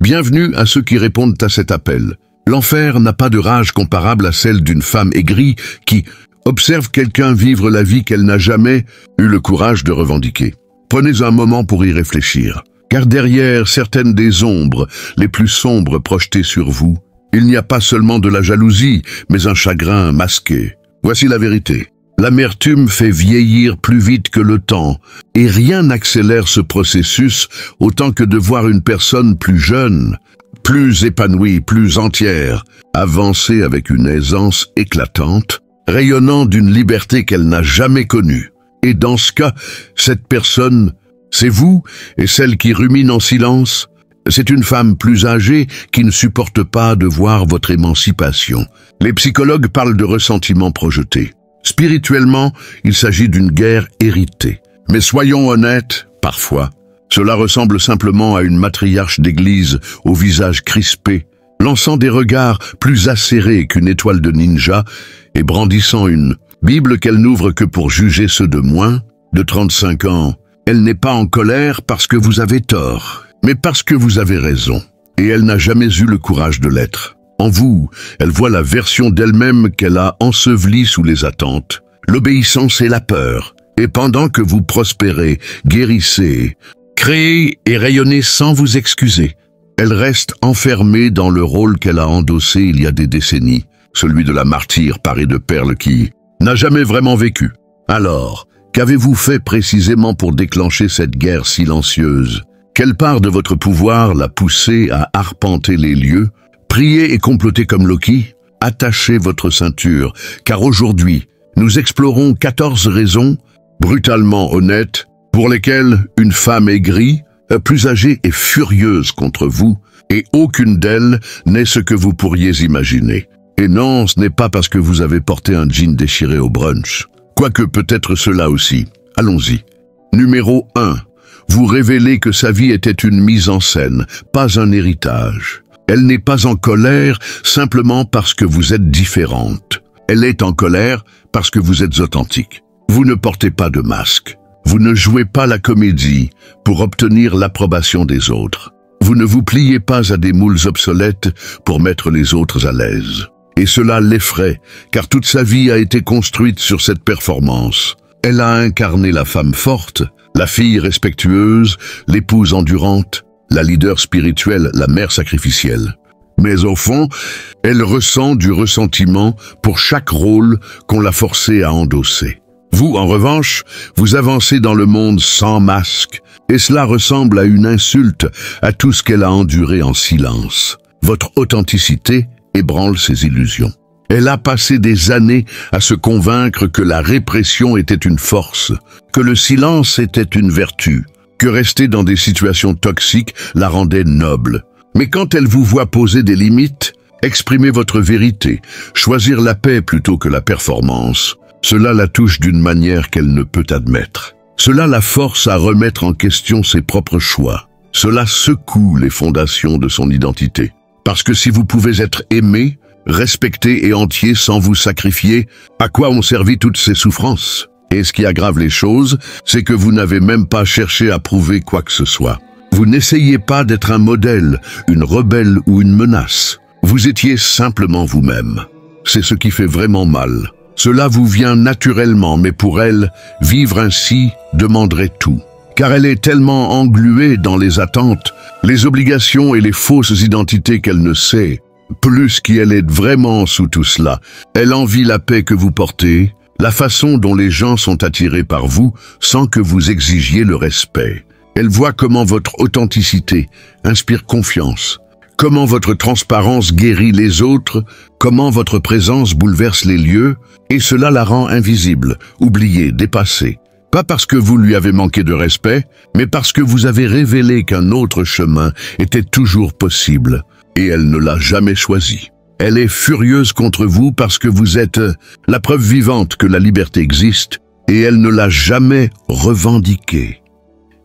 Bienvenue à ceux qui répondent à cet appel. L'enfer n'a pas de rage comparable à celle d'une femme aigrie qui observe quelqu'un vivre la vie qu'elle n'a jamais eu le courage de revendiquer. Prenez un moment pour y réfléchir, car derrière certaines des ombres les plus sombres projetées sur vous, il n'y a pas seulement de la jalousie, mais un chagrin masqué. Voici la vérité. L'amertume fait vieillir plus vite que le temps, et rien n'accélère ce processus autant que de voir une personne plus jeune, plus épanouie, plus entière, avancer avec une aisance éclatante, rayonnant d'une liberté qu'elle n'a jamais connue. Et dans ce cas, cette personne, c'est vous, et celle qui rumine en silence, c'est une femme plus âgée qui ne supporte pas de voir votre émancipation. Les psychologues parlent de ressentiment projeté. Spirituellement, il s'agit d'une guerre héritée. Mais soyons honnêtes, parfois, cela ressemble simplement à une matriarche d'église au visage crispé, lançant des regards plus acérés qu'une étoile de ninja et brandissant une Bible qu'elle n'ouvre que pour juger ceux de moins de 35 ans. Elle n'est pas en colère parce que vous avez tort, mais parce que vous avez raison. Et elle n'a jamais eu le courage de l'être. En vous, elle voit la version d'elle-même qu'elle a ensevelie sous les attentes, l'obéissance et la peur. Et pendant que vous prospérez, guérissez, créez et rayonnez sans vous excuser, elle reste enfermée dans le rôle qu'elle a endossé il y a des décennies, celui de la martyre parée de perles qui n'a jamais vraiment vécu. Alors, qu'avez-vous fait précisément pour déclencher cette guerre silencieuse? Quelle part de votre pouvoir l'a poussé à arpenter les lieux? Priez et complotez comme Loki, attachez votre ceinture, car aujourd'hui, nous explorons 14 raisons, brutalement honnêtes, pour lesquelles une femme aigrie, plus âgée et furieuse contre vous, et aucune d'elles n'est ce que vous pourriez imaginer. Et non, ce n'est pas parce que vous avez porté un jean déchiré au brunch, quoique peut-être cela aussi. Allons-y. Numéro 1. Vous révélez que sa vie était une mise en scène, pas un héritage. Elle n'est pas en colère simplement parce que vous êtes différente. Elle est en colère parce que vous êtes authentique. Vous ne portez pas de masque. Vous ne jouez pas la comédie pour obtenir l'approbation des autres. Vous ne vous pliez pas à des moules obsolètes pour mettre les autres à l'aise. Et cela l'effraie, car toute sa vie a été construite sur cette performance. Elle a incarné la femme forte, la fille respectueuse, l'épouse endurante, la leader spirituelle, la mère sacrificielle. Mais au fond, elle ressent du ressentiment pour chaque rôle qu'on l'a forcée à endosser. Vous, en revanche, vous avancez dans le monde sans masque, et cela ressemble à une insulte à tout ce qu'elle a enduré en silence. Votre authenticité ébranle ses illusions. Elle a passé des années à se convaincre que la répression était une force, que le silence était une vertu, que rester dans des situations toxiques la rendait noble. Mais quand elle vous voit poser des limites, exprimer votre vérité, choisir la paix plutôt que la performance, cela la touche d'une manière qu'elle ne peut admettre. Cela la force à remettre en question ses propres choix. Cela secoue les fondations de son identité. Parce que si vous pouvez être aimé, respecté et entier sans vous sacrifier, à quoi ont servi toutes ces souffrances? Et ce qui aggrave les choses, c'est que vous n'avez même pas cherché à prouver quoi que ce soit. Vous n'essayez pas d'être un modèle, une rebelle ou une menace. Vous étiez simplement vous-même. C'est ce qui fait vraiment mal. Cela vous vient naturellement, mais pour elle, vivre ainsi demanderait tout. Car elle est tellement engluée dans les attentes, les obligations et les fausses identités qu'elle ne sait plus qui elle est vraiment sous tout cela. Elle envie la paix que vous portez, la façon dont les gens sont attirés par vous sans que vous exigiez le respect. Elle voit comment votre authenticité inspire confiance, comment votre transparence guérit les autres, comment votre présence bouleverse les lieux, et cela la rend invisible, oubliée, dépassée. Pas parce que vous lui avez manqué de respect, mais parce que vous avez révélé qu'un autre chemin était toujours possible, et elle ne l'a jamais choisi. Elle est furieuse contre vous parce que vous êtes la preuve vivante que la liberté existe, et elle ne l'a jamais revendiquée.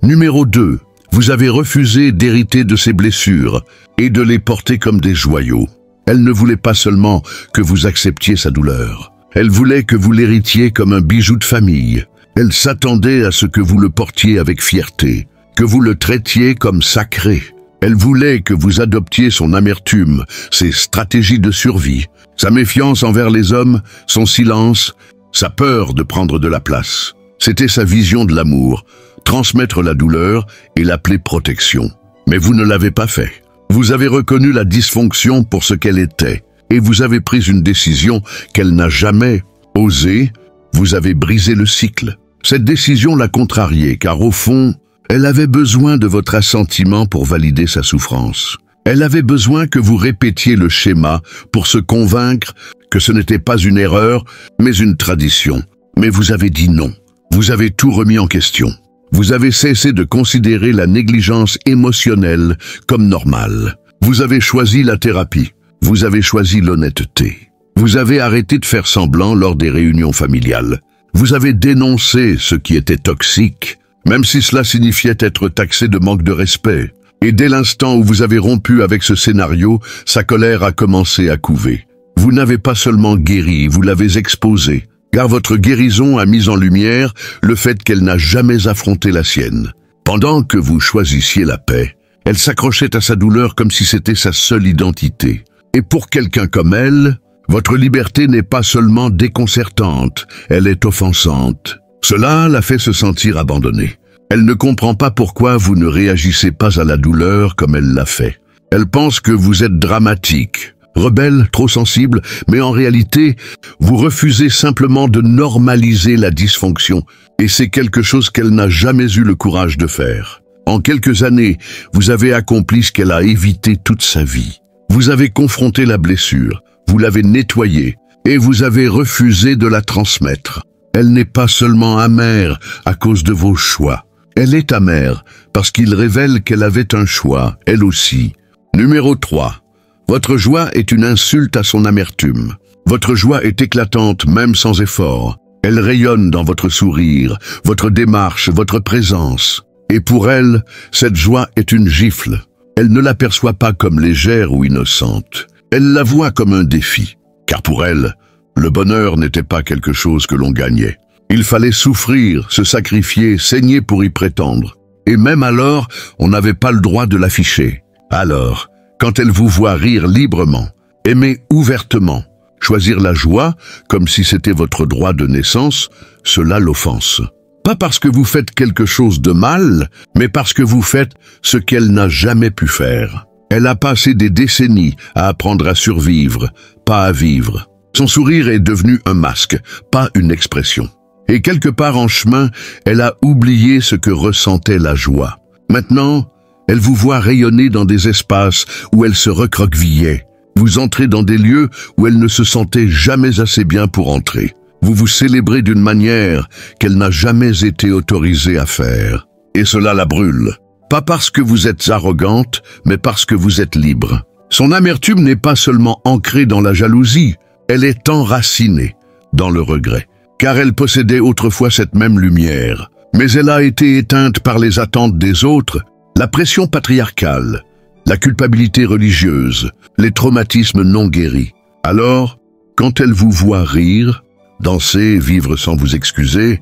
Numéro 2. Vous avez refusé d'hériter de ses blessures et de les porter comme des joyaux. Elle ne voulait pas seulement que vous acceptiez sa douleur. Elle voulait que vous l'héritiez comme un bijou de famille. Elle s'attendait à ce que vous le portiez avec fierté, que vous le traitiez comme sacré. Elle voulait que vous adoptiez son amertume, ses stratégies de survie, sa méfiance envers les hommes, son silence, sa peur de prendre de la place. C'était sa vision de l'amour, transmettre la douleur et l'appeler protection. Mais vous ne l'avez pas fait. Vous avez reconnu la dysfonction pour ce qu'elle était, et vous avez pris une décision qu'elle n'a jamais osée. Vous avez brisé le cycle. Cette décision l'a contrariée, car au fond, elle avait besoin de votre assentiment pour valider sa souffrance. Elle avait besoin que vous répétiez le schéma pour se convaincre que ce n'était pas une erreur, mais une tradition. Mais vous avez dit non. Vous avez tout remis en question. Vous avez cessé de considérer la négligence émotionnelle comme normale. Vous avez choisi la thérapie. Vous avez choisi l'honnêteté. Vous avez arrêté de faire semblant lors des réunions familiales. Vous avez dénoncé ce qui était toxique, même si cela signifiait être taxé de manque de respect. Et dès l'instant où vous avez rompu avec ce scénario, sa colère a commencé à couver. Vous n'avez pas seulement guéri, vous l'avez exposé, car votre guérison a mis en lumière le fait qu'elle n'a jamais affronté la sienne. Pendant que vous choisissiez la paix, elle s'accrochait à sa douleur comme si c'était sa seule identité. Et pour quelqu'un comme elle, votre liberté n'est pas seulement déconcertante, elle est offensante. Cela la fait se sentir abandonnée. Elle ne comprend pas pourquoi vous ne réagissez pas à la douleur comme elle l'a fait. Elle pense que vous êtes dramatique, rebelle, trop sensible, mais en réalité, vous refusez simplement de normaliser la dysfonction, et c'est quelque chose qu'elle n'a jamais eu le courage de faire. En quelques années, vous avez accompli ce qu'elle a évité toute sa vie. Vous avez confronté la blessure, vous l'avez nettoyée, et vous avez refusé de la transmettre. Elle n'est pas seulement amère à cause de vos choix. Elle est amère parce qu'il révèle qu'elle avait un choix, elle aussi. Numéro 3. Votre joie est une insulte à son amertume. Votre joie est éclatante même sans effort. Elle rayonne dans votre sourire, votre démarche, votre présence. Et pour elle, cette joie est une gifle. Elle ne l'aperçoit pas comme légère ou innocente. Elle la voit comme un défi. Car pour elle, le bonheur n'était pas quelque chose que l'on gagnait. Il fallait souffrir, se sacrifier, saigner pour y prétendre. Et même alors, on n'avait pas le droit de l'afficher. Alors, quand elle vous voit rire librement, aimer ouvertement, choisir la joie comme si c'était votre droit de naissance, cela l'offense. Pas parce que vous faites quelque chose de mal, mais parce que vous faites ce qu'elle n'a jamais pu faire. Elle a passé des décennies à apprendre à survivre, pas à vivre. Son sourire est devenu un masque, pas une expression. Et quelque part en chemin, elle a oublié ce que ressentait la joie. Maintenant, elle vous voit rayonner dans des espaces où elle se recroquevillait. Vous entrez dans des lieux où elle ne se sentait jamais assez bien pour entrer. Vous vous célébrez d'une manière qu'elle n'a jamais été autorisée à faire. Et cela la brûle. Pas parce que vous êtes arrogante, mais parce que vous êtes libre. Son amertume n'est pas seulement ancrée dans la jalousie, elle est enracinée dans le regret. Car elle possédait autrefois cette même lumière. Mais elle a été éteinte par les attentes des autres, la pression patriarcale, la culpabilité religieuse, les traumatismes non guéris. Alors, quand elle vous voit rire, danser, vivre sans vous excuser,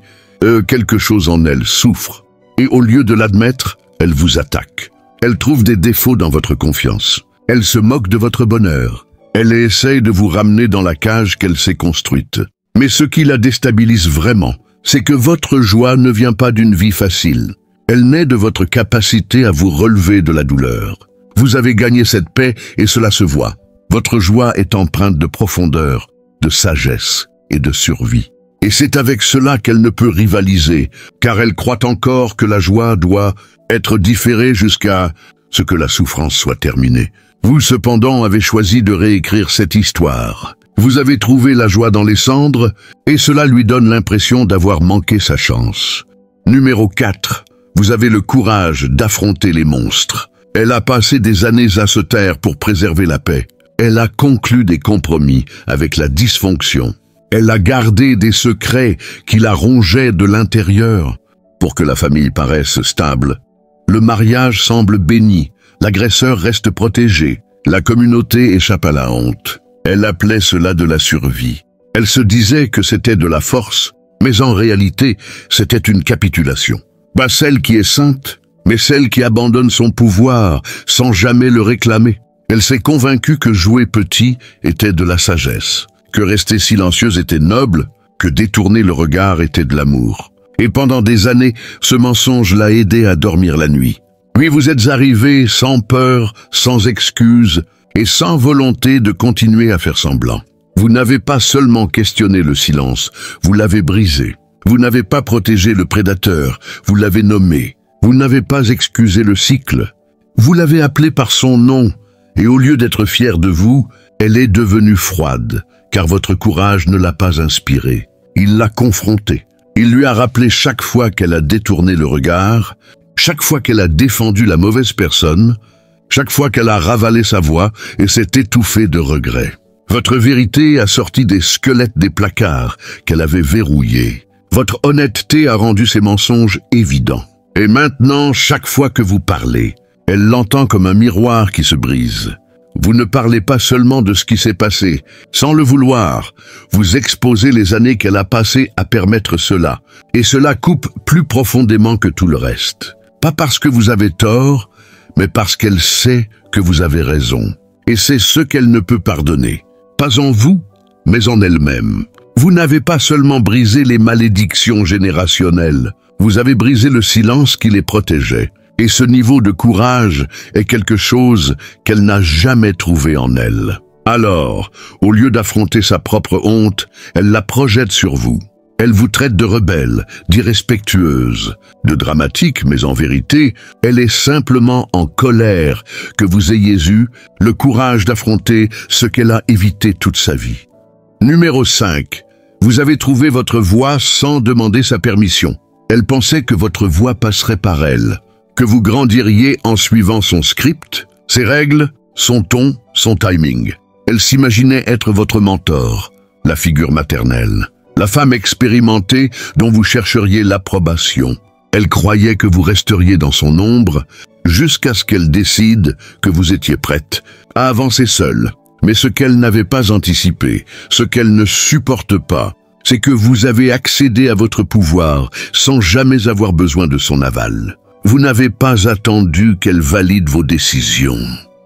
quelque chose en elle souffre. Et au lieu de l'admettre, elle vous attaque. Elle trouve des défauts dans votre confiance. Elle se moque de votre bonheur. Elle essaye de vous ramener dans la cage qu'elle s'est construite. Mais ce qui la déstabilise vraiment, c'est que votre joie ne vient pas d'une vie facile. Elle naît de votre capacité à vous relever de la douleur. Vous avez gagné cette paix et cela se voit. Votre joie est empreinte de profondeur, de sagesse et de survie. Et c'est avec cela qu'elle ne peut rivaliser, car elle croit encore que la joie doit être différée jusqu'à ce que la souffrance soit terminée. Vous, cependant, avez choisi de réécrire cette histoire. Vous avez trouvé la joie dans les cendres, et cela lui donne l'impression d'avoir manqué sa chance. Numéro 4. Vous avez le courage d'affronter les monstres. Elle a passé des années à se taire pour préserver la paix. Elle a conclu des compromis avec la dysfonction. Elle a gardé des secrets qui la rongeaient de l'intérieur pour que la famille paraisse stable. Le mariage semble béni, l'agresseur reste protégé, la communauté échappe à la honte. Elle appelait cela de la survie. Elle se disait que c'était de la force, mais en réalité, c'était une capitulation. Pas celle qui est sainte, mais celle qui abandonne son pouvoir sans jamais le réclamer. Elle s'est convaincue que jouer petit était de la sagesse, que rester silencieuse était noble, que détourner le regard était de l'amour. Et pendant des années, ce mensonge l'a aidée à dormir la nuit. Puis vous êtes arrivé sans peur, sans excuse et sans volonté de continuer à faire semblant. Vous n'avez pas seulement questionné le silence, vous l'avez brisé. Vous n'avez pas protégé le prédateur, vous l'avez nommé. Vous n'avez pas excusé le cycle, vous l'avez appelé par son nom. Et au lieu d'être fière de vous, elle est devenue froide, car votre courage ne l'a pas inspirée. Il l'a confrontée. Il lui a rappelé chaque fois qu'elle a détourné le regard, chaque fois qu'elle a défendu la mauvaise personne, chaque fois qu'elle a ravalé sa voix et s'est étouffée de regrets. Votre vérité a sorti des squelettes des placards qu'elle avait verrouillés. Votre honnêteté a rendu ses mensonges évidents. Et maintenant, chaque fois que vous parlez, elle l'entend comme un miroir qui se brise. Vous ne parlez pas seulement de ce qui s'est passé. Sans le vouloir, vous exposez les années qu'elle a passées à permettre cela. Et cela coupe plus profondément que tout le reste. Pas parce que vous avez tort, mais parce qu'elle sait que vous avez raison. Et c'est ce qu'elle ne peut pardonner. Pas en vous, mais en elle-même. Vous n'avez pas seulement brisé les malédictions générationnelles, vous avez brisé le silence qui les protégeait. Et ce niveau de courage est quelque chose qu'elle n'a jamais trouvé en elle. Alors, au lieu d'affronter sa propre honte, elle la projette sur vous. Elle vous traite de rebelle, d'irrespectueuse, de dramatique, mais en vérité, elle est simplement en colère que vous ayez eu le courage d'affronter ce qu'elle a évité toute sa vie. Numéro 5. Vous avez trouvé votre voie sans demander sa permission. Elle pensait que votre voix passerait par elle, que vous grandiriez en suivant son script, ses règles, son ton, son timing. Elle s'imaginait être votre mentor, la figure maternelle, la femme expérimentée dont vous chercheriez l'approbation. Elle croyait que vous resteriez dans son ombre jusqu'à ce qu'elle décide que vous étiez prête à avancer seule. Mais ce qu'elle n'avait pas anticipé, ce qu'elle ne supporte pas, c'est que vous avez accédé à votre pouvoir sans jamais avoir besoin de son aval. Vous n'avez pas attendu qu'elle valide vos décisions.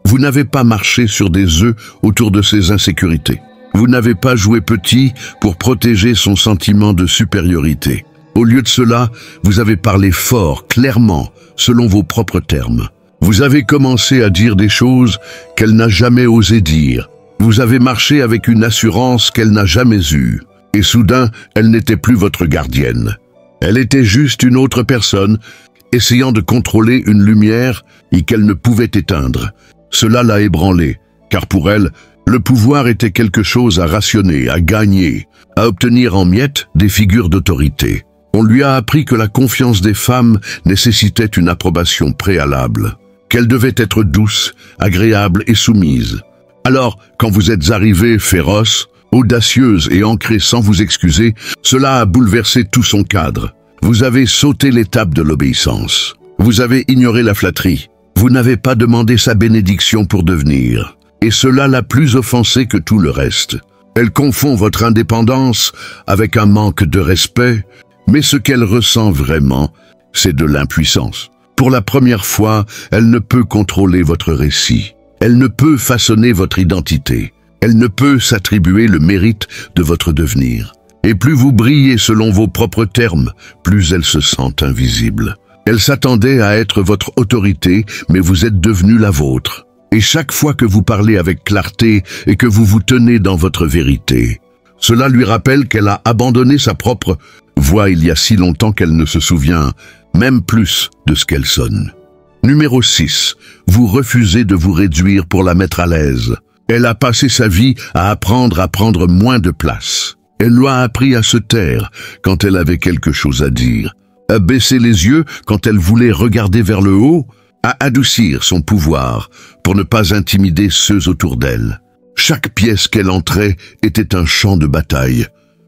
Vous n'avez pas marché sur des œufs autour de ses insécurités. Vous n'avez pas joué petit pour protéger son sentiment de supériorité. Au lieu de cela, vous avez parlé fort, clairement, selon vos propres termes. Vous avez commencé à dire des choses qu'elle n'a jamais osé dire. Vous avez marché avec une assurance qu'elle n'a jamais eue. Et soudain, elle n'était plus votre gardienne. Elle était juste une autre personne, essayant de contrôler une lumière et qu'elle ne pouvait éteindre. Cela l'a ébranlée, car pour elle, le pouvoir était quelque chose à rationner, à gagner, à obtenir en miettes des figures d'autorité. On lui a appris que la confiance des femmes nécessitait une approbation préalable, qu'elle devait être douce, agréable et soumise. Alors, quand vous êtes arrivée féroce, audacieuse et ancrée sans vous excuser, cela a bouleversé tout son cadre. Vous avez sauté l'étape de l'obéissance. Vous avez ignoré la flatterie. Vous n'avez pas demandé sa bénédiction pour devenir. Et cela l'a plus offensée que tout le reste. Elle confond votre indépendance avec un manque de respect, mais ce qu'elle ressent vraiment, c'est de l'impuissance. Pour la première fois, elle ne peut contrôler votre récit. Elle ne peut façonner votre identité. Elle ne peut s'attribuer le mérite de votre devenir. Et plus vous brillez selon vos propres termes, plus elle se sent invisible. Elle s'attendait à être votre autorité, mais vous êtes devenu la vôtre. Et chaque fois que vous parlez avec clarté et que vous vous tenez dans votre vérité, cela lui rappelle qu'elle a abandonné sa propre voix il y a si longtemps qu'elle ne se souvient même plus de ce qu'elle sonne. Numéro 6. Vous refusez de vous réduire pour la mettre à l'aise. Elle a passé sa vie à apprendre à prendre moins de place. Elle lui a appris à se taire quand elle avait quelque chose à dire, à baisser les yeux quand elle voulait regarder vers le haut, à adoucir son pouvoir pour ne pas intimider ceux autour d'elle. Chaque pièce qu'elle entrait était un champ de bataille,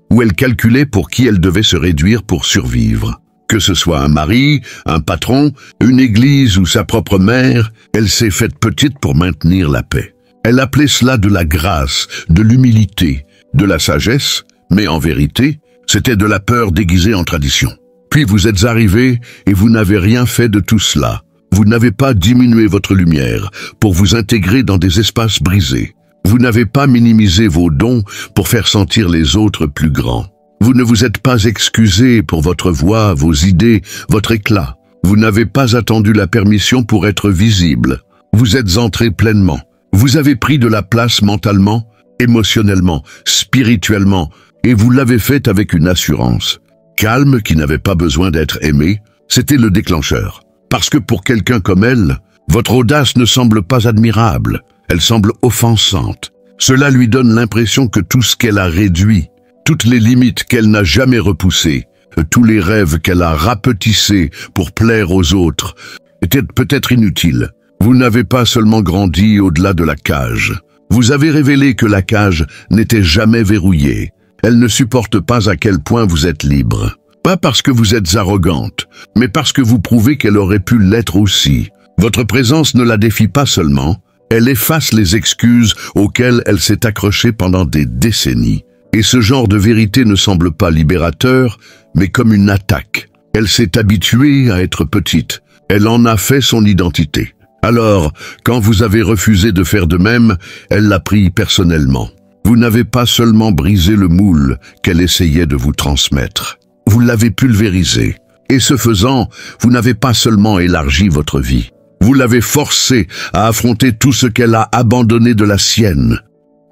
où elle calculait pour qui elle devait se réduire pour survivre. Que ce soit un mari, un patron, une église ou sa propre mère, elle s'est faite petite pour maintenir la paix. Elle appelait cela de la grâce, de l'humilité, de la sagesse, mais en vérité, c'était de la peur déguisée en tradition. Puis vous êtes arrivé et vous n'avez rien fait de tout cela. Vous n'avez pas diminué votre lumière pour vous intégrer dans des espaces brisés. Vous n'avez pas minimisé vos dons pour faire sentir les autres plus grands. Vous ne vous êtes pas excusé pour votre voix, vos idées, votre éclat. Vous n'avez pas attendu la permission pour être visible. Vous êtes entré pleinement. Vous avez pris de la place mentalement, émotionnellement, spirituellement, et vous l'avez fait avec une assurance. Calme, qui n'avait pas besoin d'être aimé, c'était le déclencheur. Parce que pour quelqu'un comme elle, votre audace ne semble pas admirable, elle semble offensante. Cela lui donne l'impression que tout ce qu'elle a réduit, toutes les limites qu'elle n'a jamais repoussées, tous les rêves qu'elle a rapetissés pour plaire aux autres, étaient peut-être inutiles. Vous n'avez pas seulement grandi au-delà de la cage. Vous avez révélé que la cage n'était jamais verrouillée. Elle ne supporte pas à quel point vous êtes libre. Pas parce que vous êtes arrogante, mais parce que vous prouvez qu'elle aurait pu l'être aussi. Votre présence ne la défie pas seulement, elle efface les excuses auxquelles elle s'est accrochée pendant des décennies. Et ce genre de vérité ne semble pas libérateur, mais comme une attaque. Elle s'est habituée à être petite. Elle en a fait son identité. Alors, quand vous avez refusé de faire de même, elle l'a pris personnellement. Vous n'avez pas seulement brisé le moule qu'elle essayait de vous transmettre. Vous l'avez pulvérisé. Et ce faisant, vous n'avez pas seulement élargi votre vie. Vous l'avez forcée à affronter tout ce qu'elle a abandonné de la sienne.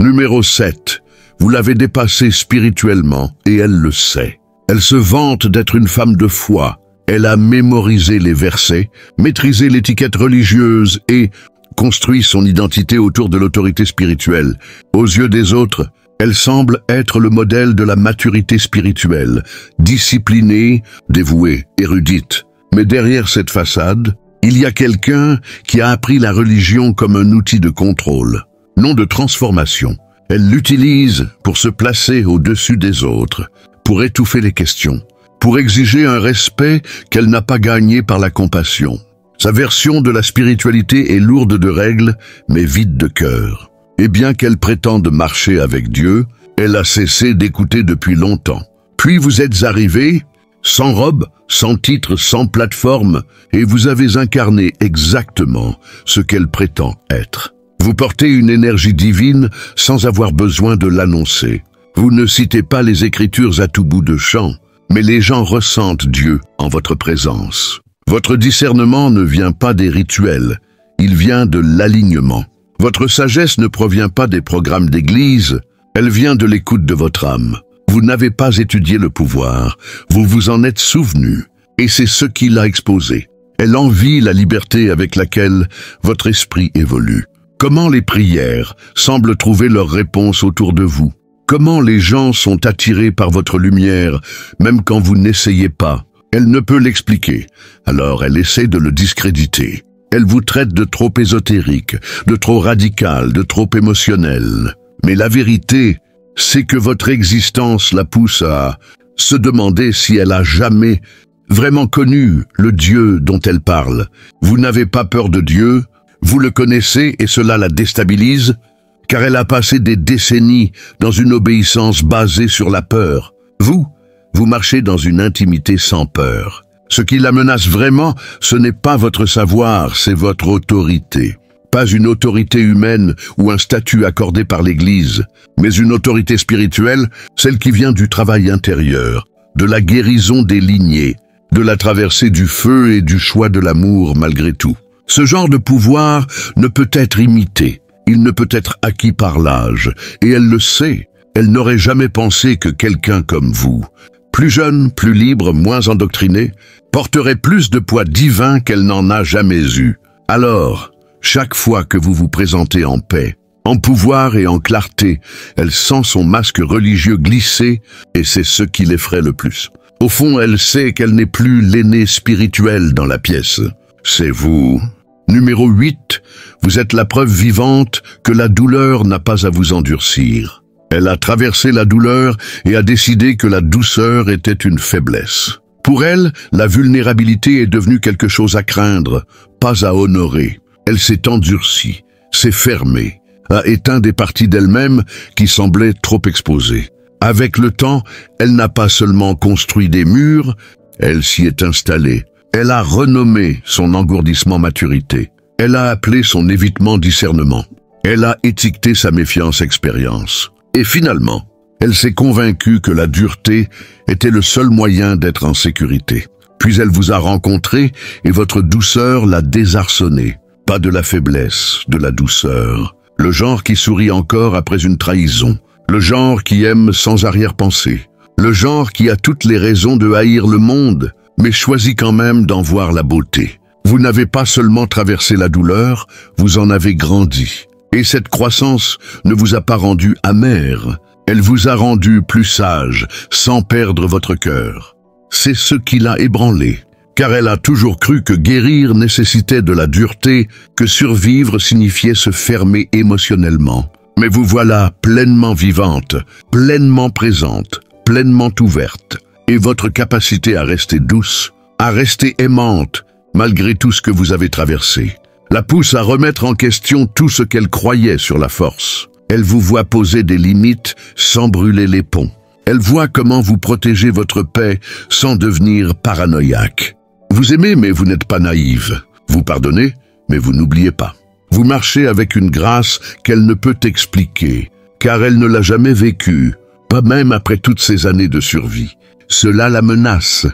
Numéro 7. Vous l'avez dépassée spirituellement et elle le sait. Elle se vante d'être une femme de foi. Elle a mémorisé les versets, maîtrisé l'étiquette religieuse et construit son identité autour de l'autorité spirituelle. Aux yeux des autres, elle semble être le modèle de la maturité spirituelle, disciplinée, dévouée, érudite. Mais derrière cette façade, il y a quelqu'un qui a appris la religion comme un outil de contrôle, non de transformation. Elle l'utilise pour se placer au-dessus des autres, pour étouffer les questions, pour exiger un respect qu'elle n'a pas gagné par la compassion. Sa version de la spiritualité est lourde de règles, mais vide de cœur. Et bien qu'elle prétende marcher avec Dieu, elle a cessé d'écouter depuis longtemps. Puis vous êtes arrivé, sans robe, sans titre, sans plateforme, et vous avez incarné exactement ce qu'elle prétend être. Vous portez une énergie divine sans avoir besoin de l'annoncer. Vous ne citez pas les Écritures à tout bout de champ, mais les gens ressentent Dieu en votre présence. Votre discernement ne vient pas des rituels, il vient de l'alignement. Votre sagesse ne provient pas des programmes d'église, elle vient de l'écoute de votre âme. Vous n'avez pas étudié le pouvoir, vous vous en êtes souvenu, et c'est ce qui l'a exposé. Elle envie la liberté avec laquelle votre esprit évolue. Comment les prières semblent trouver leur réponse autour de vous. Comment les gens sont attirés par votre lumière, même quand vous n'essayez pas. Elle ne peut l'expliquer, alors elle essaie de le discréditer. Elle vous traite de trop ésotérique, de trop radical, de trop émotionnel. Mais la vérité, c'est que votre existence la pousse à se demander si elle a jamais vraiment connu le Dieu dont elle parle. Vous n'avez pas peur de Dieu, vous le connaissez et cela la déstabilise, car elle a passé des décennies dans une obéissance basée sur la peur. Vous marchez dans une intimité sans peur. Ce qui la menace vraiment, ce n'est pas votre savoir, c'est votre autorité. Pas une autorité humaine ou un statut accordé par l'Église, mais une autorité spirituelle, celle qui vient du travail intérieur, de la guérison des lignées, de la traversée du feu et du choix de l'amour malgré tout. Ce genre de pouvoir ne peut être imité, il ne peut être acquis par l'âge, et elle le sait. Elle n'aurait jamais pensé que quelqu'un comme vous, plus jeune, plus libre, moins endoctriné, porterait plus de poids divin qu'elle n'en a jamais eu. Alors, chaque fois que vous vous présentez en paix, en pouvoir et en clarté, elle sent son masque religieux glisser et c'est ce qui l'effraie le plus. Au fond, elle sait qu'elle n'est plus l'aîné spirituel dans la pièce. C'est vous. Numéro 8, vous êtes la preuve vivante que la douleur n'a pas à vous endurcir. Elle a traversé la douleur et a décidé que la douceur était une faiblesse. Pour elle, la vulnérabilité est devenue quelque chose à craindre, pas à honorer. Elle s'est endurcie, s'est fermée, a éteint des parties d'elle-même qui semblaient trop exposées. Avec le temps, elle n'a pas seulement construit des murs, Elle s'y est installée. Elle a renommé son engourdissement maturité. Elle a appelé son évitement discernement. Elle a étiqueté sa méfiance expérience. Et finalement, elle s'est convaincue que la dureté était le seul moyen d'être en sécurité. Puis elle vous a rencontré et votre douceur l'a désarçonné. Pas de la faiblesse, de la douceur. Le genre qui sourit encore après une trahison. Le genre qui aime sans arrière-pensée. Le genre qui a toutes les raisons de haïr le monde, mais choisit quand même d'en voir la beauté. Vous n'avez pas seulement traversé la douleur, vous en avez grandi. Et cette croissance ne vous a pas rendu amer, elle vous a rendu plus sage, sans perdre votre cœur. C'est ce qui l'a ébranlé, car elle a toujours cru que guérir nécessitait de la dureté, que survivre signifiait se fermer émotionnellement. Mais vous voilà pleinement vivante, pleinement présente, pleinement ouverte, et votre capacité à rester douce, à rester aimante, malgré tout ce que vous avez traversé, la pousse à remettre en question tout ce qu'elle croyait sur la force. Elle vous voit poser des limites sans brûler les ponts. Elle voit comment vous protégez votre paix sans devenir paranoïaque. Vous aimez, mais vous n'êtes pas naïve. Vous pardonnez, mais vous n'oubliez pas. Vous marchez avec une grâce qu'elle ne peut expliquer, car elle ne l'a jamais vécue, pas même après toutes ces années de survie. Cela la menace,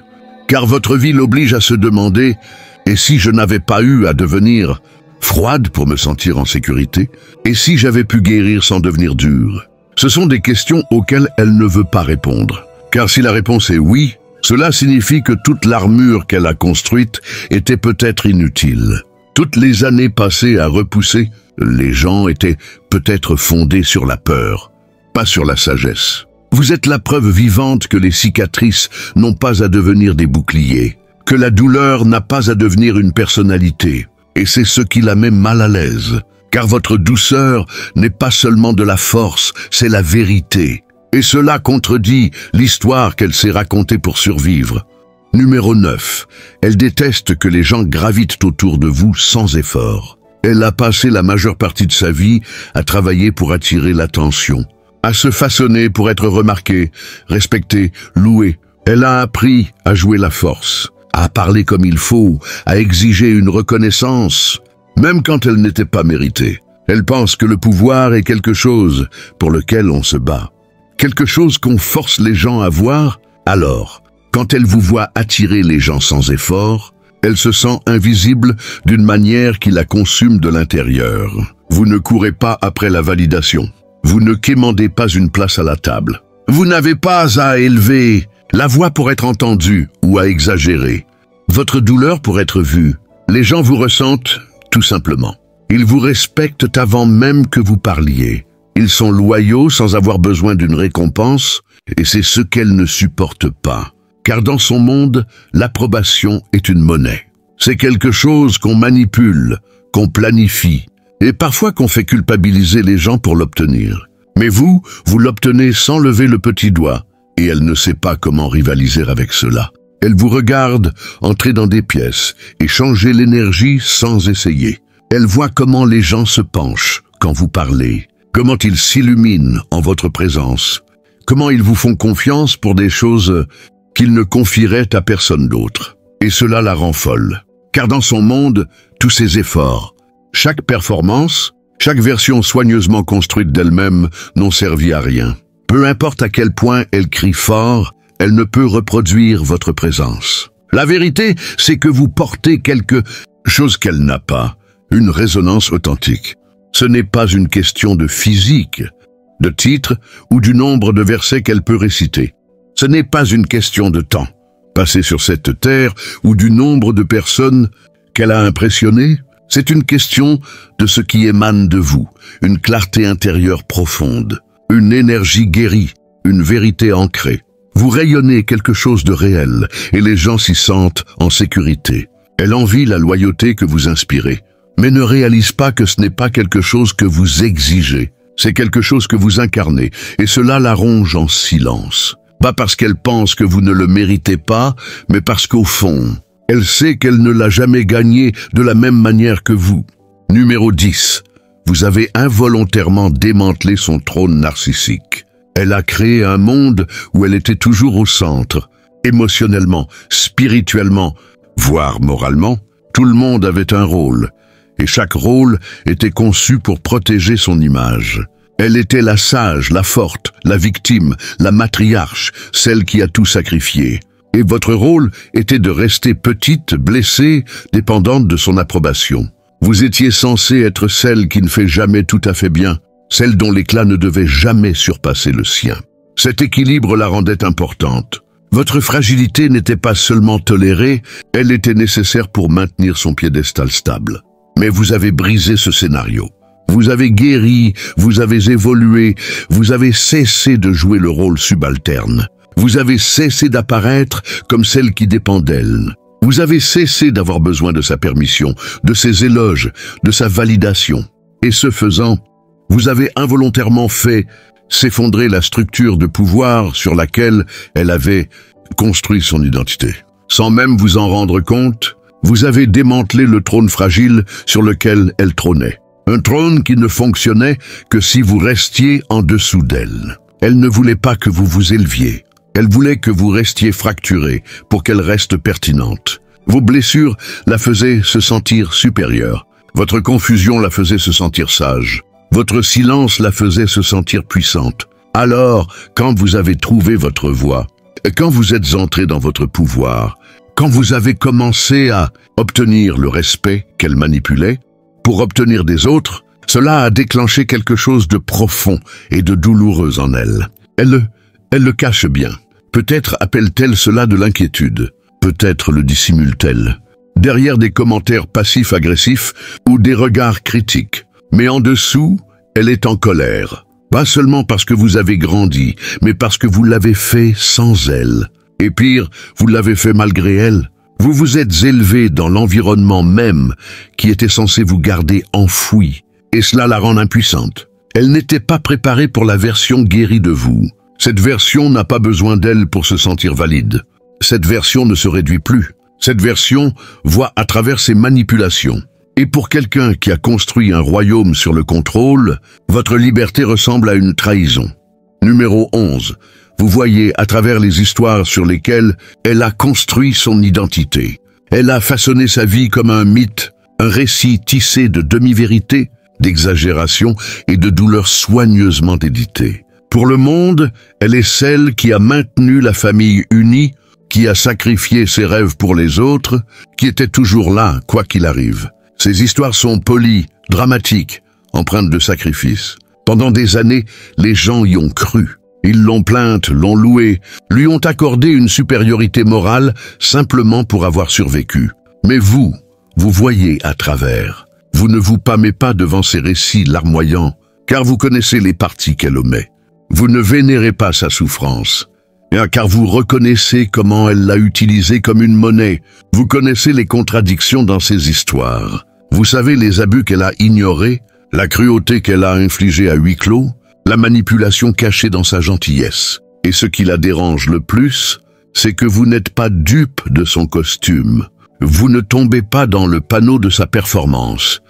car votre vie l'oblige à se demander « Et si je n'avais pas eu à devenir froide pour me sentir en sécurité? Et si j'avais pu guérir sans devenir dure ?» Ce sont des questions auxquelles elle ne veut pas répondre. Car si la réponse est oui, cela signifie que toute l'armure qu'elle a construite était peut-être inutile. Toutes les années passées à repousser, les gens étaient peut-être fondés sur la peur, pas sur la sagesse. Vous êtes la preuve vivante que les cicatrices n'ont pas à devenir des boucliers, que la douleur n'a pas à devenir une personnalité. Et c'est ce qui la met mal à l'aise, car votre douceur n'est pas seulement de la force, c'est la vérité. Et cela contredit l'histoire qu'elle s'est racontée pour survivre. Numéro 9. Elle déteste que les gens gravitent autour de vous sans effort. Elle a passé la majeure partie de sa vie à travailler pour attirer l'attention, à se façonner pour être remarquée, respectée, louée. Elle a appris à jouer la force, à parler comme il faut, à exiger une reconnaissance, même quand elle n'était pas méritée. Elle pense que le pouvoir est quelque chose pour lequel on se bat, quelque chose qu'on force les gens à voir. Alors, quand elle vous voit attirer les gens sans effort, elle se sent invisible d'une manière qui la consume de l'intérieur. Vous ne courez pas après la validation. Vous ne quémandez pas une place à la table. Vous n'avez pas à élever la voix pour être entendue ou à exagérer votre douleur pour être vue. Les gens vous ressentent tout simplement. Ils vous respectent avant même que vous parliez. Ils sont loyaux sans avoir besoin d'une récompense, et c'est ce qu'elle ne supporte pas. Car dans son monde, l'approbation est une monnaie. C'est quelque chose qu'on manipule, qu'on planifie, et parfois qu'on fait culpabiliser les gens pour l'obtenir. Mais vous l'obtenez sans lever le petit doigt, et elle ne sait pas comment rivaliser avec cela. Elle vous regarde entrer dans des pièces et changer l'énergie sans essayer. Elle voit comment les gens se penchent quand vous parlez, comment ils s'illuminent en votre présence, comment ils vous font confiance pour des choses qu'ils ne confieraient à personne d'autre. Et cela la rend folle, car dans son monde, tous ses efforts, chaque performance, chaque version soigneusement construite d'elle-même n'ont servi à rien. Peu importe à quel point elle crie fort, elle ne peut reproduire votre présence. La vérité, c'est que vous portez quelque chose qu'elle n'a pas, une résonance authentique. Ce n'est pas une question de physique, de titre ou du nombre de versets qu'elle peut réciter. Ce n'est pas une question de temps passé sur cette terre ou du nombre de personnes qu'elle a impressionnées. C'est une question de ce qui émane de vous, une clarté intérieure profonde, une énergie guérie, une vérité ancrée. Vous rayonnez quelque chose de réel et les gens s'y sentent en sécurité. Elle envie la loyauté que vous inspirez, mais ne réalise pas que ce n'est pas quelque chose que vous exigez. C'est quelque chose que vous incarnez et cela la ronge en silence. Pas parce qu'elle pense que vous ne le méritez pas, mais parce qu'au fond, elle sait qu'elle ne l'a jamais gagné de la même manière que vous. Numéro 10. Vous avez involontairement démantelé son trône narcissique. Elle a créé un monde où elle était toujours au centre, émotionnellement, spirituellement, voire moralement, tout le monde avait un rôle, et chaque rôle était conçu pour protéger son image. Elle était la sage, la forte, la victime, la matriarche, celle qui a tout sacrifié. Et votre rôle était de rester petite, blessée, dépendante de son approbation. Vous étiez censée être celle qui ne fait jamais tout à fait bien, celle dont l'éclat ne devait jamais surpasser le sien. Cet équilibre la rendait importante. Votre fragilité n'était pas seulement tolérée, elle était nécessaire pour maintenir son piédestal stable. Mais vous avez brisé ce scénario. Vous avez guéri, vous avez évolué, vous avez cessé de jouer le rôle subalterne. Vous avez cessé d'apparaître comme celle qui dépend d'elle. Vous avez cessé d'avoir besoin de sa permission, de ses éloges, de sa validation. Et ce faisant, vous avez involontairement fait s'effondrer la structure de pouvoir sur laquelle elle avait construit son identité. Sans même vous en rendre compte, vous avez démantelé le trône fragile sur lequel elle trônait. Un trône qui ne fonctionnait que si vous restiez en dessous d'elle. Elle ne voulait pas que vous vous éleviez. Elle voulait que vous restiez fracturé pour qu'elle reste pertinente. Vos blessures la faisaient se sentir supérieure. Votre confusion la faisait se sentir sage. Votre silence la faisait se sentir puissante. Alors, quand vous avez trouvé votre voie, quand vous êtes entré dans votre pouvoir, quand vous avez commencé à obtenir le respect qu'elle manipulait, pour obtenir des autres, cela a déclenché quelque chose de profond et de douloureux en elle. Elle le cache bien. Peut-être appelle-t-elle cela de l'inquiétude. Peut-être le dissimule-t-elle. Derrière des commentaires passifs-agressifs ou des regards critiques. Mais en dessous, elle est en colère. Pas seulement parce que vous avez grandi, mais parce que vous l'avez fait sans elle. Et pire, vous l'avez fait malgré elle. Vous vous êtes élevé dans l'environnement même qui était censé vous garder enfoui. Et cela la rend impuissante. Elle n'était pas préparée pour la version guérie de vous. Cette version n'a pas besoin d'elle pour se sentir valide. Cette version ne se réduit plus. Cette version voit à travers ses manipulations. Et pour quelqu'un qui a construit un royaume sur le contrôle, votre liberté ressemble à une trahison. Numéro 11. Vous voyez à travers les histoires sur lesquelles elle a construit son identité. Elle a façonné sa vie comme un mythe, un récit tissé de demi-vérités, d'exagérations et de douleurs soigneusement éditées. Pour le monde, elle est celle qui a maintenu la famille unie, qui a sacrifié ses rêves pour les autres, qui était toujours là, quoi qu'il arrive. Ces histoires sont polies, dramatiques, empreintes de sacrifice. Pendant des années, les gens y ont cru. Ils l'ont plainte, l'ont louée, lui ont accordé une supériorité morale simplement pour avoir survécu. Mais vous voyez à travers. Vous ne vous pâmez pas devant ces récits larmoyants, car vous connaissez les parties qu'elle omet. Vous ne vénérez pas sa souffrance, car vous reconnaissez comment elle l'a utilisée comme une monnaie. Vous connaissez les contradictions dans ses histoires. Vous savez les abus qu'elle a ignorés, la cruauté qu'elle a infligée à huis clos, la manipulation cachée dans sa gentillesse. Et ce qui la dérange le plus, c'est que vous n'êtes pas dupe de son costume. Vous ne tombez pas dans le panneau de sa performance.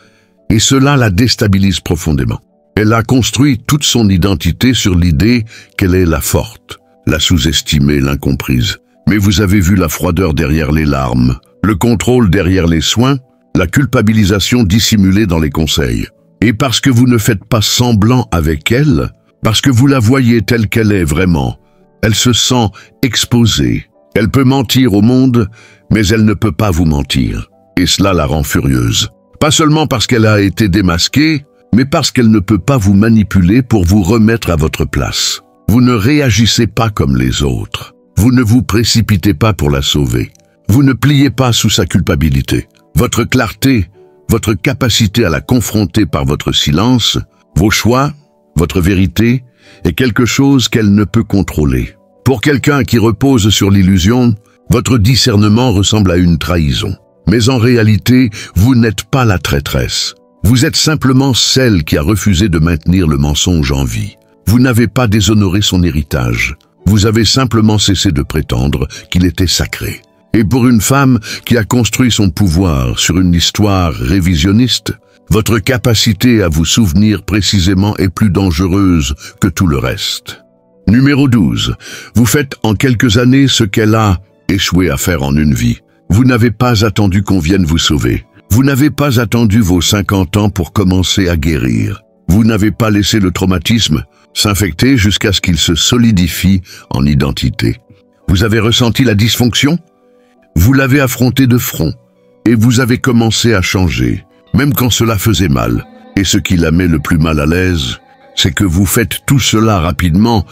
Et cela la déstabilise profondément. Elle a construit toute son identité sur l'idée qu'elle est la forte, la sous-estimée, l'incomprise. Mais vous avez vu la froideur derrière les larmes, le contrôle derrière les soins, la culpabilisation dissimulée dans les conseils. Et parce que vous ne faites pas semblant avec elle, parce que vous la voyez telle qu'elle est vraiment, elle se sent exposée. Elle peut mentir au monde, mais elle ne peut pas vous mentir. Et cela la rend furieuse. Pas seulement parce qu'elle a été démasquée, mais parce qu'elle ne peut pas vous manipuler pour vous remettre à votre place. Vous ne réagissez pas comme les autres. Vous ne vous précipitez pas pour la sauver. Vous ne pliez pas sous sa culpabilité. Votre clarté, votre capacité à la confronter par votre silence, vos choix, votre vérité, est quelque chose qu'elle ne peut contrôler. Pour quelqu'un qui repose sur l'illusion, votre discernement ressemble à une trahison. Mais en réalité, vous n'êtes pas la traîtresse. Vous êtes simplement celle qui a refusé de maintenir le mensonge en vie. Vous n'avez pas déshonoré son héritage. Vous avez simplement cessé de prétendre qu'il était sacré. Et pour une femme qui a construit son pouvoir sur une histoire révisionniste, votre capacité à vous souvenir précisément est plus dangereuse que tout le reste. Numéro 12. Vous faites en quelques années ce qu'elle a échoué à faire en une vie. Vous n'avez pas attendu qu'on vienne vous sauver. Vous n'avez pas attendu vos 50 ans pour commencer à guérir. Vous n'avez pas laissé le traumatisme s'infecter jusqu'à ce qu'il se solidifie en identité. Vous avez ressenti la dysfonction? Vous l'avez affronté de front et vous avez commencé à changer, même quand cela faisait mal. Et ce qui la met le plus mal à l'aise, c'est que vous faites tout cela rapidement,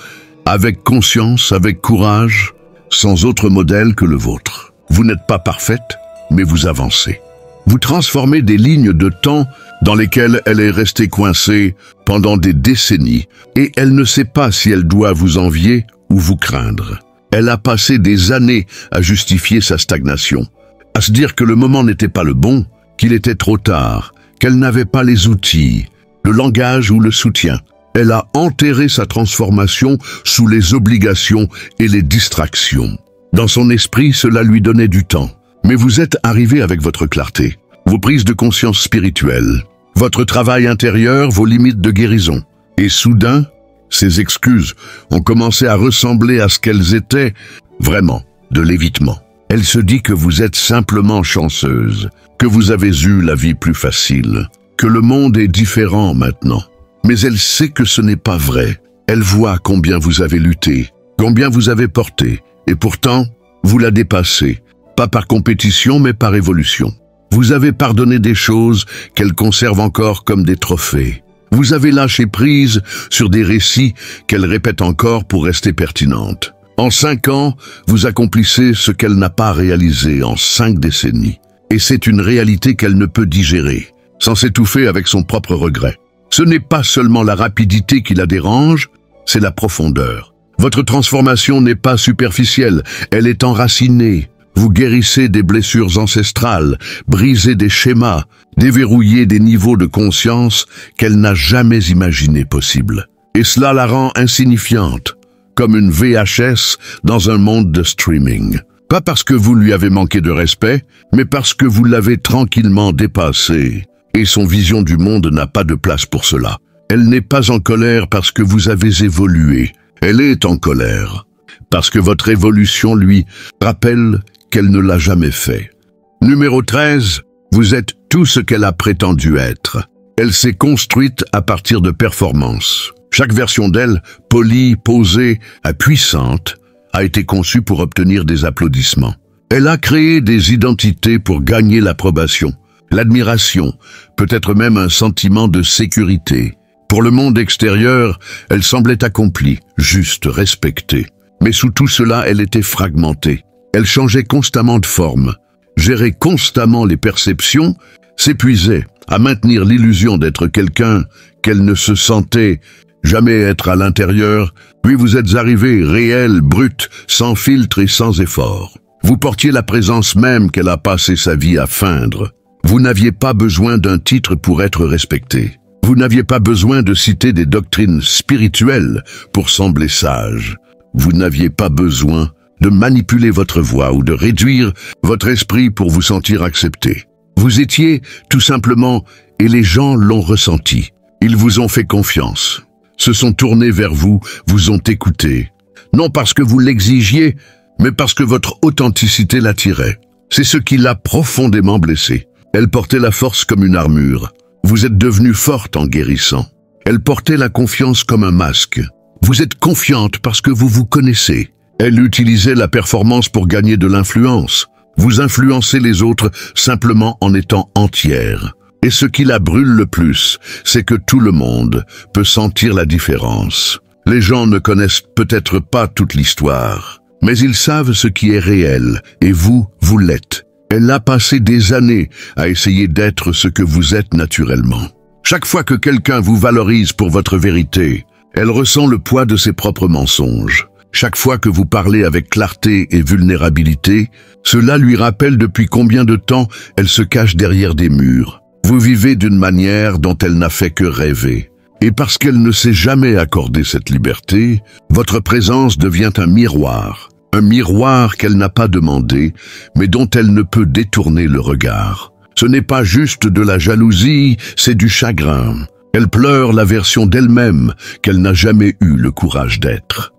avec conscience, avec courage, sans autre modèle que le vôtre. Vous n'êtes pas parfaite, mais vous avancez. Vous transformez des lignes de temps dans lesquelles elle est restée coincée pendant des décennies, et elle ne sait pas si elle doit vous envier ou vous craindre. Elle a passé des années à justifier sa stagnation, à se dire que le moment n'était pas le bon, qu'il était trop tard, qu'elle n'avait pas les outils, le langage ou le soutien. Elle a enterré sa transformation sous les obligations et les distractions. Dans son esprit, cela lui donnait du temps. Mais vous êtes arrivé avec votre clarté, vos prises de conscience spirituelles, votre travail intérieur, vos limites de guérison. Et soudain, ces excuses ont commencé à ressembler à ce qu'elles étaient vraiment, de l'évitement. Elle se dit que vous êtes simplement chanceuse, que vous avez eu la vie plus facile, que le monde est différent maintenant. Mais elle sait que ce n'est pas vrai. Elle voit combien vous avez lutté, combien vous avez porté, et pourtant, vous la dépassez. Pas par compétition, mais par évolution. Vous avez pardonné des choses qu'elle conserve encore comme des trophées. Vous avez lâché prise sur des récits qu'elle répète encore pour rester pertinentes. En 5 ans, vous accomplissez ce qu'elle n'a pas réalisé en 5 décennies. Et c'est une réalité qu'elle ne peut digérer, sans s'étouffer avec son propre regret. Ce n'est pas seulement la rapidité qui la dérange, c'est la profondeur. Votre transformation n'est pas superficielle, elle est enracinée. Vous guérissez des blessures ancestrales, brisez des schémas, déverrouillez des niveaux de conscience qu'elle n'a jamais imaginé possibles. Et cela la rend insignifiante, comme une VHS dans un monde de streaming. Pas parce que vous lui avez manqué de respect, mais parce que vous l'avez tranquillement dépassée. Et son vision du monde n'a pas de place pour cela. Elle n'est pas en colère parce que vous avez évolué. Elle est en colère parce que votre évolution lui rappelle qu'elle ne l'a jamais fait. Numéro 13, vous êtes tout ce qu'elle a prétendu être. Elle s'est construite à partir de performances. Chaque version d'elle, polie, posée, puissante, a été conçue pour obtenir des applaudissements. Elle a créé des identités pour gagner l'approbation, l'admiration, peut-être même un sentiment de sécurité. Pour le monde extérieur, elle semblait accomplie, juste, respectée. Mais sous tout cela, elle était fragmentée. Elle changeait constamment de forme, gérait constamment les perceptions, s'épuisait à maintenir l'illusion d'être quelqu'un qu'elle ne se sentait jamais être à l'intérieur, puis vous êtes arrivé, réel, brut, sans filtre et sans effort. Vous portiez la présence même qu'elle a passé sa vie à feindre. Vous n'aviez pas besoin d'un titre pour être respecté. Vous n'aviez pas besoin de citer des doctrines spirituelles pour sembler sage. Vous n'aviez pas besoin de manipuler votre voix ou de réduire votre esprit pour vous sentir accepté. Vous étiez tout simplement, et les gens l'ont ressenti. Ils vous ont fait confiance, se sont tournés vers vous, vous ont écouté. Non parce que vous l'exigiez, mais parce que votre authenticité l'attirait. C'est ce qui l'a profondément blessée. Elle portait la force comme une armure. Vous êtes devenue forte en guérissant. Elle portait la confiance comme un masque. Vous êtes confiante parce que vous vous connaissez. Elle utilisait la performance pour gagner de l'influence. Vous influencez les autres simplement en étant entière. Et ce qui la brûle le plus, c'est que tout le monde peut sentir la différence. Les gens ne connaissent peut-être pas toute l'histoire, mais ils savent ce qui est réel, et vous, vous l'êtes. Elle a passé des années à essayer d'être ce que vous êtes naturellement. Chaque fois que quelqu'un vous valorise pour votre vérité, elle ressent le poids de ses propres mensonges. Chaque fois que vous parlez avec clarté et vulnérabilité, cela lui rappelle depuis combien de temps elle se cache derrière des murs. Vous vivez d'une manière dont elle n'a fait que rêver. Et parce qu'elle ne s'est jamais accordé cette liberté, votre présence devient un miroir qu'elle n'a pas demandé, mais dont elle ne peut détourner le regard. Ce n'est pas juste de la jalousie, c'est du chagrin. Elle pleure la version d'elle-même qu'elle n'a jamais eu le courage d'être.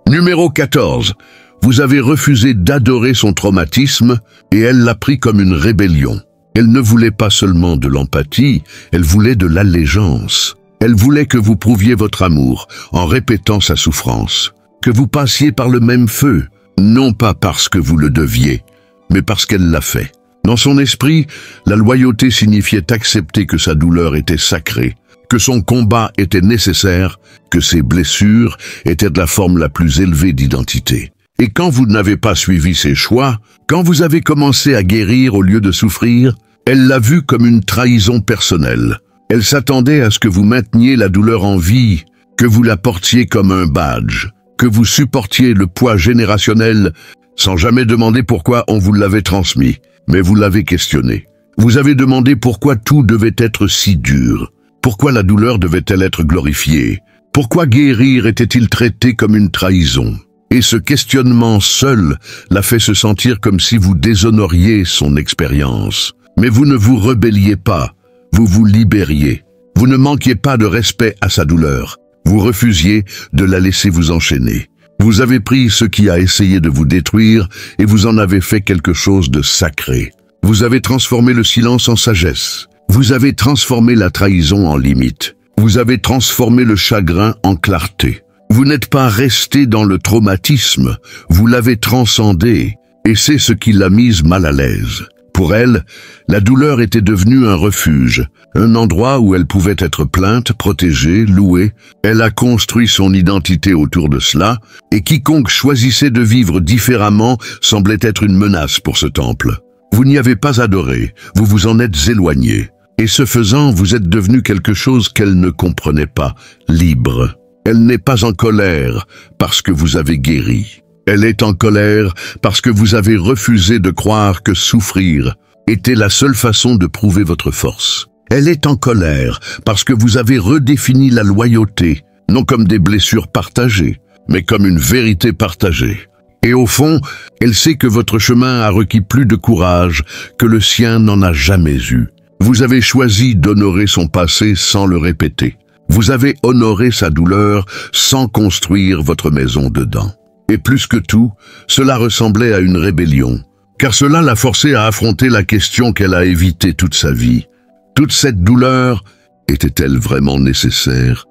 Numéro 14. Vous avez refusé d'adorer son traumatisme et elle l'a pris comme une rébellion. Elle ne voulait pas seulement de l'empathie, elle voulait de l'allégeance. Elle voulait que vous prouviez votre amour en répétant sa souffrance, que vous passiez par le même feu, non pas parce que vous le deviez, mais parce qu'elle l'a fait. Dans son esprit, la loyauté signifiait accepter que sa douleur était sacrée, que son combat était nécessaire, que ses blessures étaient de la forme la plus élevée d'identité. Et quand vous n'avez pas suivi ses choix, quand vous avez commencé à guérir au lieu de souffrir, elle l'a vu comme une trahison personnelle. Elle s'attendait à ce que vous mainteniez la douleur en vie, que vous la portiez comme un badge, que vous supportiez le poids générationnel sans jamais demander pourquoi on vous l'avait transmis. Mais vous l'avez questionné. Vous avez demandé pourquoi tout devait être si dur. Pourquoi la douleur devait-elle être glorifiée? Pourquoi guérir était-il traité comme une trahison? Et ce questionnement seul l'a fait se sentir comme si vous déshonoriez son expérience. Mais vous ne vous rebelliez pas, vous vous libériez. Vous ne manquiez pas de respect à sa douleur. Vous refusiez de la laisser vous enchaîner. Vous avez pris ce qui a essayé de vous détruire et vous en avez fait quelque chose de sacré. Vous avez transformé le silence en sagesse. Vous avez transformé la trahison en limite. Vous avez transformé le chagrin en clarté. Vous n'êtes pas resté dans le traumatisme, vous l'avez transcendé, et c'est ce qui l'a mise mal à l'aise. Pour elle, la douleur était devenue un refuge, un endroit où elle pouvait être plainte, protégée, louée. Elle a construit son identité autour de cela, et quiconque choisissait de vivre différemment semblait être une menace pour ce temple. Vous n'y avez pas adoré, vous vous en êtes éloigné. Et ce faisant, vous êtes devenu quelque chose qu'elle ne comprenait pas, libre. Elle n'est pas en colère parce que vous avez guéri. Elle est en colère parce que vous avez refusé de croire que souffrir était la seule façon de prouver votre force. Elle est en colère parce que vous avez redéfini la loyauté, non comme des blessures partagées, mais comme une vérité partagée. Et au fond, elle sait que votre chemin a requis plus de courage que le sien n'en a jamais eu. Vous avez choisi d'honorer son passé sans le répéter. Vous avez honoré sa douleur sans construire votre maison dedans. Et plus que tout, cela ressemblait à une rébellion, car cela l'a forcée à affronter la question qu'elle a évitée toute sa vie. Toute cette douleur était-elle vraiment nécessaire?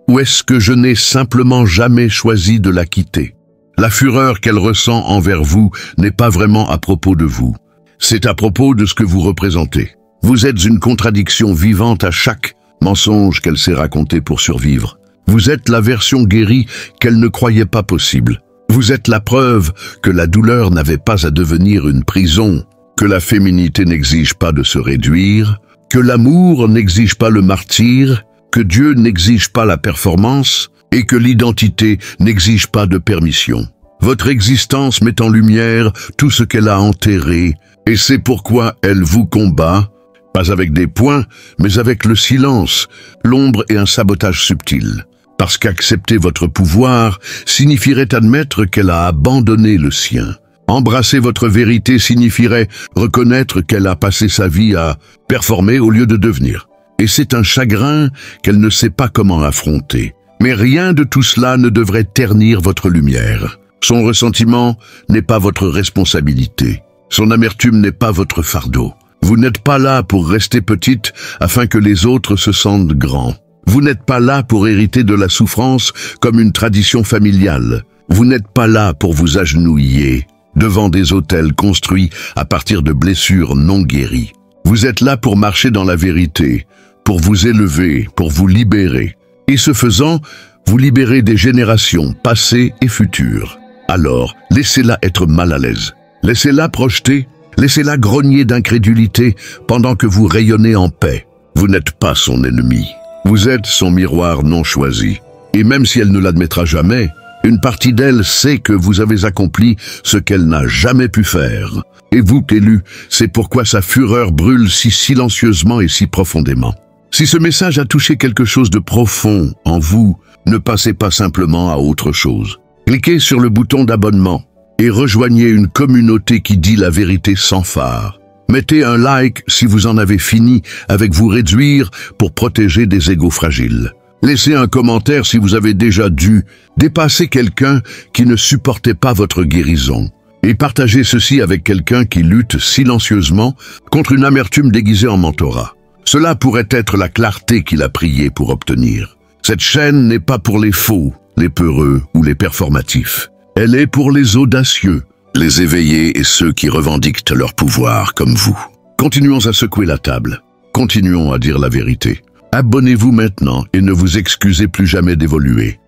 Ou est-ce que je n'ai simplement jamais choisi de la quitter? La fureur qu'elle ressent envers vous n'est pas vraiment à propos de vous. C'est à propos de ce que vous représentez. Vous êtes une contradiction vivante à chaque mensonge qu'elle s'est raconté pour survivre. Vous êtes la version guérie qu'elle ne croyait pas possible. Vous êtes la preuve que la douleur n'avait pas à devenir une prison, que la féminité n'exige pas de se réduire, que l'amour n'exige pas le martyre, que Dieu n'exige pas la performance et que l'identité n'exige pas de permission. Votre existence met en lumière tout ce qu'elle a enterré et c'est pourquoi elle vous combat, pas avec des poings, mais avec le silence, l'ombre et un sabotage subtil. Parce qu'accepter votre pouvoir signifierait admettre qu'elle a abandonné le sien. Embrasser votre vérité signifierait reconnaître qu'elle a passé sa vie à performer au lieu de devenir. Et c'est un chagrin qu'elle ne sait pas comment affronter. Mais rien de tout cela ne devrait ternir votre lumière. Son ressentiment n'est pas votre responsabilité. Son amertume n'est pas votre fardeau. Vous n'êtes pas là pour rester petite afin que les autres se sentent grands. Vous n'êtes pas là pour hériter de la souffrance comme une tradition familiale. Vous n'êtes pas là pour vous agenouiller devant des autels construits à partir de blessures non guéries. Vous êtes là pour marcher dans la vérité, pour vous élever, pour vous libérer. Et ce faisant, vous libérez des générations passées et futures. Alors, laissez-la être mal à l'aise. Laissez-la projeter, laissez-la grogner d'incrédulité pendant que vous rayonnez en paix. Vous n'êtes pas son ennemi. Vous êtes son miroir non choisi. Et même si elle ne l'admettra jamais, une partie d'elle sait que vous avez accompli ce qu'elle n'a jamais pu faire. Et vous, élu, c'est pourquoi sa fureur brûle si silencieusement et si profondément. Si ce message a touché quelque chose de profond en vous, ne passez pas simplement à autre chose. Cliquez sur le bouton d'abonnement et rejoignez une communauté qui dit la vérité sans phare. Mettez un like si vous en avez fini avec vous réduire pour protéger des égos fragiles. Laissez un commentaire si vous avez déjà dû dépasser quelqu'un qui ne supportait pas votre guérison. Et partagez ceci avec quelqu'un qui lutte silencieusement contre une amertume déguisée en mentorat. Cela pourrait être la clarté qu'il a prié pour obtenir. Cette chaîne n'est pas pour les faux, les peureux ou les performatifs. Elle est pour les audacieux, les éveillés et ceux qui revendiquent leur pouvoir comme vous. Continuons à secouer la table. Continuons à dire la vérité. Abonnez-vous maintenant et ne vous excusez plus jamais d'évoluer.